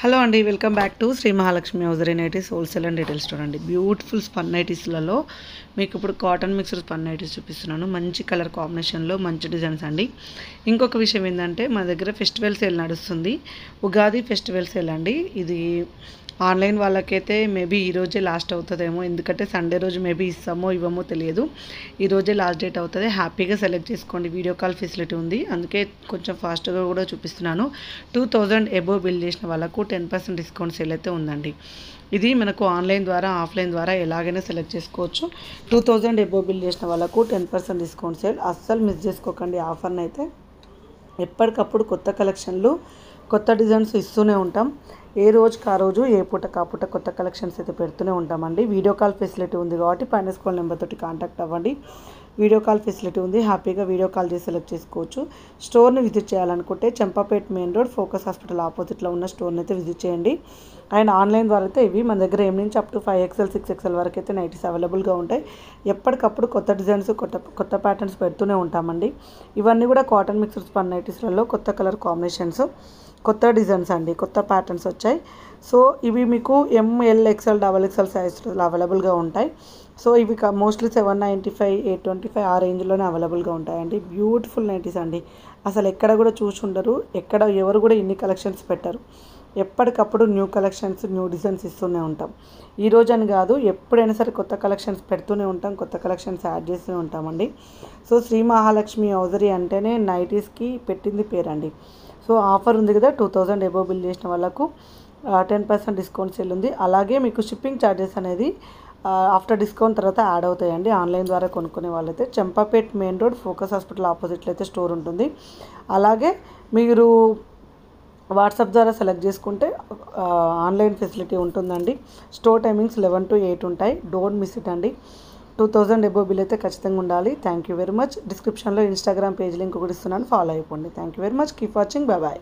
Hello అండి, welcome back to Shri Mahalakshmi hosiery nighties wholesale and retail store అండి. Beautiful spun నైటీస్లలో మీకు ఇప్పుడు కాటన్ మిక్స్డ్ స్పన్ నైటీస్ చూపిస్తున్నాను. మంచి కలర్ కాంబినేషన్లో మంచి డిజైన్స్ అండి. ఇంకొక విషయం ఏంటంటే మా దగ్గర ఫెస్టివల్ సేల్ నడుస్తుంది. ఉగాది ఫెస్టివల్ సేల్ అండి. ఇది ఆన్లైన్ వాళ్ళకైతే మేబీ ఈరోజే లాస్ట్ అవుతుందేమో, ఎందుకంటే సండే రోజు మేబీ ఇస్తామో ఇవ్వమో తెలియదు. ఈరోజే లాస్ట్ డేట్ అవుతుంది. హ్యాపీగా సెలెక్ట్ చేసుకోండి. వీడియో కాల్ ఫెసిలిటీ ఉంది, అందుకే కొంచెం ఫాస్ట్గా కూడా చూపిస్తున్నాను. 2000 అబోవ్ బిల్ చేసిన వాళ్ళకు 10% డిస్కౌంట్ సేల్ అయితే ఉందండి. ఇది మనకు ఆన్లైన్ ద్వారా ఆఫ్లైన్ ద్వారా ఎలాగైనా సెలెక్ట్ చేసుకోవచ్చు. 2000 అబోవ్ బిల్ చేసిన వాళ్ళకు 10% డిస్కౌంట్ సేల్. అస్సలు మిస్ చేసుకోకండి ఆఫర్ని అయితే. ఎప్పటికప్పుడు కొత్త కలెక్షన్లు కొత్త డిజైన్స్ ఇస్తూనే ఉంటాం. ఏ రోజుకి ఆ రోజు ఏ పూట కాపూట కొత్త కలెక్షన్స్ అయితే పెడుతూనే ఉంటామండి. వీడియో కాల్ ఫెసిలిటీ ఉంది కాబట్టి పైన స్క్రోల్ నెంబర్ తోటి కాంటాక్ట్ అవ్వండి. వీడియో కాల్ ఫెసిలిటీ ఉంది, హ్యాపీగా వీడియో కాల్ చేసి సెలెక్ట్ చేసుకోవచ్చు. స్టోర్ని విజిట్ చేయాలనుకుంటే Champapet main road focus hospital ఆపోజిట్లో ఉన్న స్టోర్ని అయితే విజిట్ చేయండి. అండ్ ఆన్లైన్ ద్వారా అయితే ఇవి మన దగ్గర ఏం నుంచి అప్ టు 5XL 6XL వరకు అయితే నైటీస్ అవైలబుల్గా ఉంటాయి. ఎప్పటికప్పుడు కొత్త డిజైన్స్ కొత్త ప్యాటర్న్స్ పెడుతూనే ఉంటామండి. ఇవన్నీ కూడా కాటన్ మిక్స్డ్ స్పన్ నైటీస్లలో కొత్త కలర్ కాంబినేషన్స్, కొత్త డిజైన్స్ అండి, కొత్త ప్యాటర్న్స్ వచ్చాయి. సో ఇవి మీకు ML XL XXL సైజెస్లో అవైలబుల్గా ఉంటాయి. సో ఇవి మోస్ట్లీ 795 825 ఆ రేంజ్లోనే అవైలబుల్గా ఉంటాయండి. బ్యూటిఫుల్ నైటీస్ అండి. అసలు ఎక్కడ కూడా చూసి ఉండరు, ఎక్కడ ఎవరు కూడా ఇన్ని కలెక్షన్స్ పెట్టరు. ఎప్పటికప్పుడు న్యూ కలెక్షన్స్ న్యూ డిజైన్స్ ఇస్తూనే ఉంటాం. ఈ రోజు అని కాదు, ఎప్పుడైనా సరే కొత్త కలెక్షన్స్ పెడుతూనే ఉంటాం, కొత్త కలెక్షన్స్ యాడ్ చేస్తూనే ఉంటామండి. సో శ్రీ మహాలక్ష్మి హౌజరీ అంటేనే నైటీస్కి పెట్టింది పేరండి. సో ఆఫర్ ఉంది కదా, 2000 అబోవ్ బిల్ చేసిన వాళ్ళకు 10% డిస్కౌంట్ సేల్ ఉంది. అలాగే మీకు షిప్పింగ్ ఛార్జెస్ అనేది ఆఫ్టర్ డిస్కౌంట్ తర్వాత యాడ్ అవుతాయండి. ఆన్లైన్ ద్వారా కొనుక్కునే వాళ్ళైతే Champapet main road focus hospital ఆపోజిట్లో అయితే స్టోర్ ఉంటుంది. అలాగే మీరు వాట్సాప్ ద్వారా సెలెక్ట్ చేసుకుంటే ఆన్లైన్ ఫెసిలిటీ ఉంటుందండి. స్టోర్ టైమింగ్స్ 11 to 8 ఉంటాయి. డోంట్ మిస్ ఇట్ అండి. 2000 అబోవ్ బిల్ అయితే ఖచ్చితంగా ఉండాలి. Thank you very much. డిస్క్రిప్షన్లో ఇన్స్టాగ్రామ్ పేజ్ లింక్ కూడా ఇస్తున్నాను, ఫాలో అయిపోండి. Thank you very much. Keep watching. Bye bye.